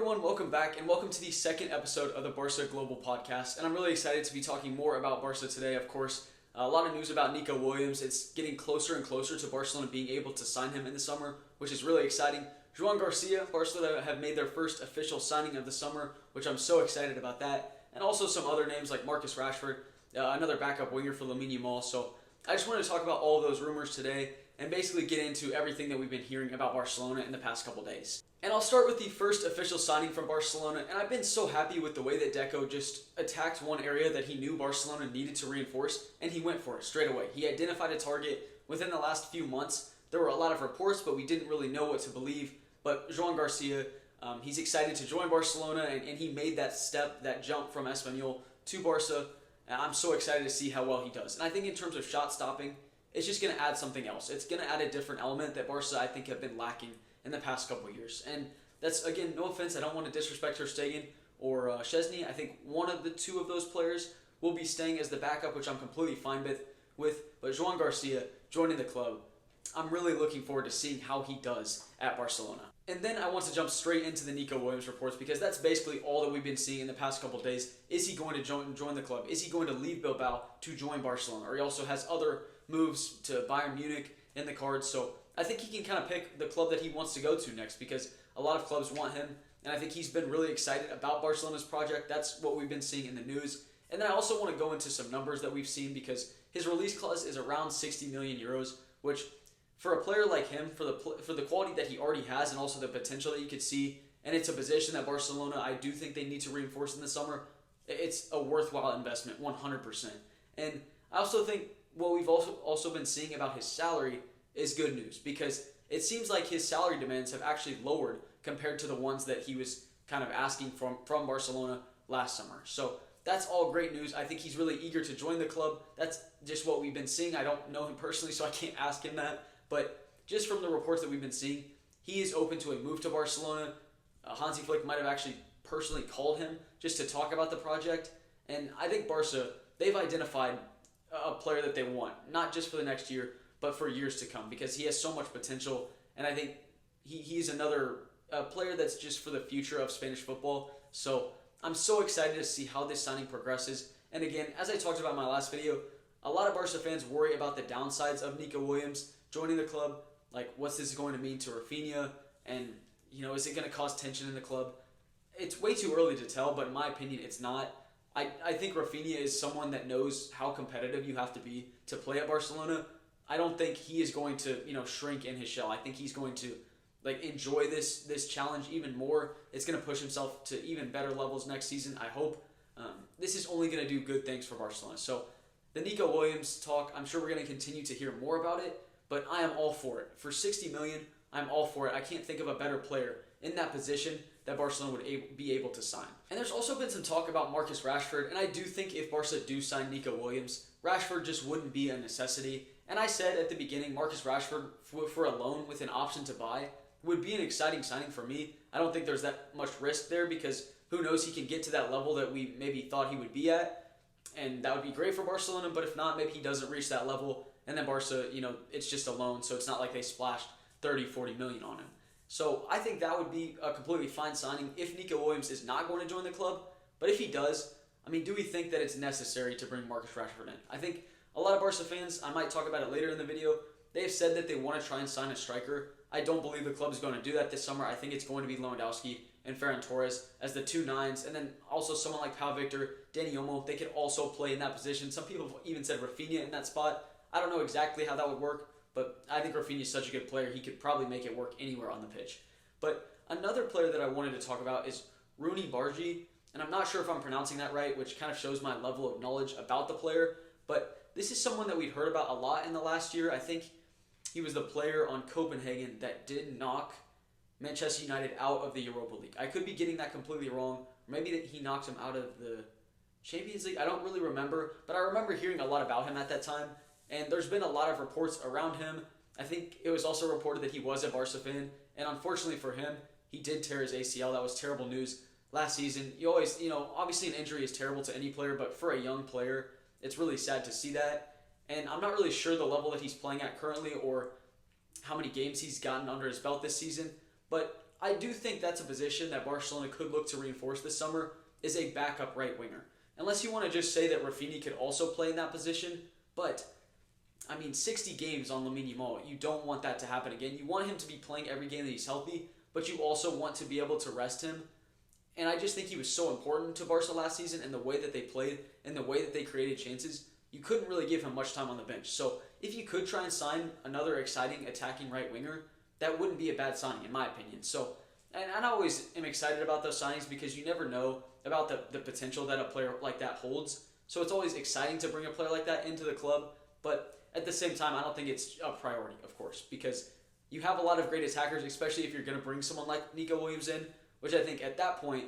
everyone, welcome back and welcome to the second episode of the Barca Global Podcast. And I'm really excited to be talking more about Barca today. Of course, a lot of news about Nico Williams. It's getting closer and closer to Barcelona being able to sign him in the summer, which is really exciting. Joan Garcia, Barcelona have made their first official signing of the summer, which I'm so excited about that. And also some other names like Marcus Rashford, another backup winger for Lamine Yamal. So I just wanted to talk about all of those rumors today and basically get into everything that we've been hearing about Barcelona in the past couple days. And I'll start with the first official signing from Barcelona, and I've been so happy with the way that Deco just attacked one area that he knew Barcelona needed to reinforce, and he went for it straight away. He identified a target within the last few months. There were a lot of reports, but we didn't really know what to believe. But Joan Garcia, he's excited to join Barcelona, and he made that step, that jump from Espanyol to Barca. And I'm so excited to see how well he does. And I think in terms of shot stopping, it's just going to add something else. It's going to add a different element that Barca, I think, have been lacking in the past couple of years. And that's, again, no offense, I don't want to disrespect Ter Stegen or Szczesny. I think one of the two of those players will be staying as the backup, which I'm completely fine with. But Joan Garcia joining the club, I'm really looking forward to seeing how he does at Barcelona. And then I want to jump straight into the Nico Williams reports because that's basically all that we've been seeing in the past couple of days. Is he going to join the club? Is he going to leave Bilbao to join Barcelona? Or he also has other moves to Bayern Munich in the cards. So I think he can kind of pick the club that he wants to go to next because a lot of clubs want him. And I think he's been really excited about Barcelona's project. That's what we've been seeing in the news. And then I also want to go into some numbers that we've seen because his release clause is around 60 million euros, which for a player like him, for the quality that he already has and also the potential that you could see, and it's a position that Barcelona, I do think they need to reinforce in the summer, it's a worthwhile investment, 100%. And I also think what we've also been seeing about his salary is good news because it seems like his salary demands have actually lowered compared to the ones that he was kind of asking from Barcelona last summer. So that's all great news. I think he's really eager to join the club. That's just what we've been seeing. I don't know him personally, so I can't ask him that. But just from the reports that we've been seeing, he is open to a move to Barcelona. Hansi Flick might have actually personally called him just to talk about the project. And I think Barca, they've identified a player that they want, not just for the next year, but for years to come because he has so much potential. And I think he's another player that's just for the future of Spanish football. So I'm so excited to see how this signing progresses. And again, as I talked about in my last video, a lot of Barca fans worry about the downsides of Nico Williams joining the club. Like, what's this going to mean to Rafinha? And, is it going to cause tension in the club? It's way too early to tell, but in my opinion, it's not. I think Rafinha is someone that knows how competitive you have to be to play at Barcelona. I don't think he is going to, shrink in his shell. I think he's going to, enjoy this challenge even more. It's going to push himself to even better levels next season, I hope. This is only going to do good things for Barcelona. So the Nico Williams talk, I'm sure we're going to continue to hear more about it, but I am all for it. For 60 million, I'm all for it. I can't think of a better player in that position that Barcelona would be able to sign. And there's also been some talk about Marcus Rashford, and I do think if Barca do sign Nico Williams, Rashford just wouldn't be a necessity. And I said at the beginning, Marcus Rashford for a loan with an option to buy would be an exciting signing for me. I don't think there's that much risk there because who knows, he can get to that level that we maybe thought he would be at, and that would be great for Barcelona, but if not, maybe he doesn't reach that level, and then Barca, it's just a loan, so it's not like they splashed 30, 40 million on him. So I think that would be a completely fine signing if Nico Williams is not going to join the club. But if he does, do we think that it's necessary to bring Marcus Rashford in? I think a lot of Barca fans, I might talk about it later in the video, they have said that they want to try and sign a striker. I don't believe the club is going to do that this summer. I think it's going to be Lewandowski and Ferran Torres as the two nines, and then also someone like Pau Victor, Dani Olmo, they could also play in that position. Some people have even said Rafinha in that spot. I don't know exactly how that would work, but I think Rafinha is such a good player, he could probably make it work anywhere on the pitch. But another player that I wanted to talk about is Rooney Bargi, and I'm not sure if I'm pronouncing that right, which kind of shows my level of knowledge about the player, but this is someone that we'd heard about a lot in the last year. I think he was the player on Copenhagen that did knock Manchester United out of the Europa League. I could be getting that completely wrong. Maybe that he knocked him out of the Champions League. I don't really remember, but I remember hearing a lot about him at that time. And there's been a lot of reports around him. I think it was also reported that he was a Barca fan. And unfortunately for him, he did tear his ACL. That was terrible news last season. You always, obviously an injury is terrible to any player, but for a young player, it's really sad to see that. And I'm not really sure the level that he's playing at currently or how many games he's gotten under his belt this season. But I do think that's a position that Barcelona could look to reinforce this summer, is a backup right winger. Unless you want to just say that Rafinha could also play in that position, but I mean, 60 games on Lamine Yamal, you don't want that to happen again. You want him to be playing every game that he's healthy, but you also want to be able to rest him. And I just think he was so important to Barca last season, and the way that they played and the way that they created chances, you couldn't really give him much time on the bench. So if you could try and sign another exciting attacking right winger, that wouldn't be a bad signing in my opinion. So, and I always am excited about those signings because you never know about the potential that a player like that holds. So it's always exciting to bring a player like that into the club, but at the same time, I don't think it's a priority, of course, because you have a lot of great attackers, especially if you're going to bring someone like Nico Williams in, which I think at that point,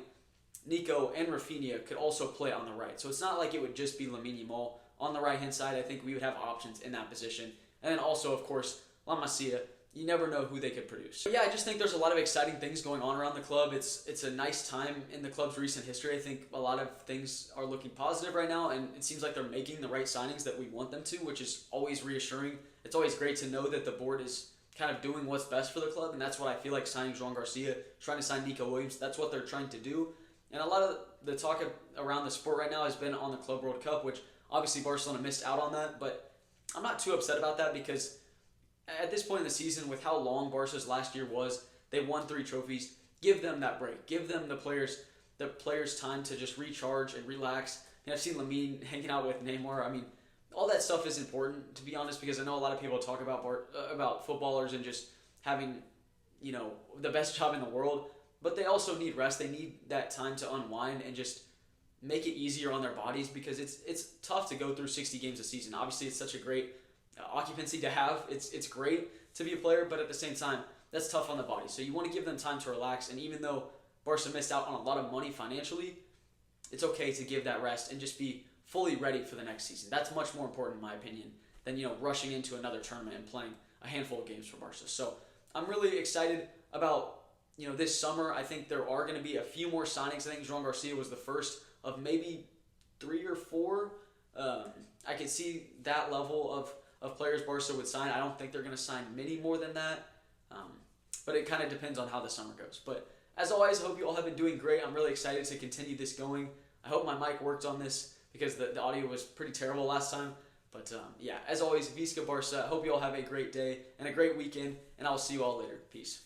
Nico and Rafinha could also play on the right. So it's not like it would just be Lamine Yamal on the right-hand side. I think we would have options in that position. And then also, of course, La Masia. You never know who they could produce. But yeah, I just think there's a lot of exciting things going on around the club. It's a nice time in the club's recent history. I think a lot of things are looking positive right now, and it seems like they're making the right signings that we want them to, which is always reassuring. It's always great to know that the board is kind of doing what's best for the club, and that's what I feel like signing João Garcia, trying to sign Nico Williams. That's what they're trying to do. And a lot of the talk around the sport right now has been on the Club World Cup, which obviously Barcelona missed out on that, but I'm not too upset about that because at this point in the season, with how long Barca's last year was, they won 3 trophies. Give them that break. Give them the players time to just recharge and relax. And I've seen Lamine hanging out with Neymar. I mean, all that stuff is important, to be honest, because I know a lot of people talk about footballers and just having, the best job in the world. But they also need rest. They need that time to unwind and just make it easier on their bodies because it's tough to go through 60 games a season. Obviously, it's such a great occupancy to have. It's great to be a player, but at the same time, that's tough on the body. So you want to give them time to relax. And even though Barca missed out on a lot of money financially, it's okay to give that rest and just be fully ready for the next season. That's much more important, in my opinion, than rushing into another tournament and playing a handful of games for Barca. So I'm really excited about this summer. I think there are going to be a few more signings. I think João Garcia was the first of maybe 3 or 4. I could see that level of players Barca would sign. I don't think they're going to sign many more than that. But it kind of depends on how the summer goes. But as always, I hope you all have been doing great. I'm really excited to continue this going. I hope my mic worked on this because the audio was pretty terrible last time. But yeah, as always, Visca Barca. I hope you all have a great day and a great weekend. And I'll see you all later. Peace.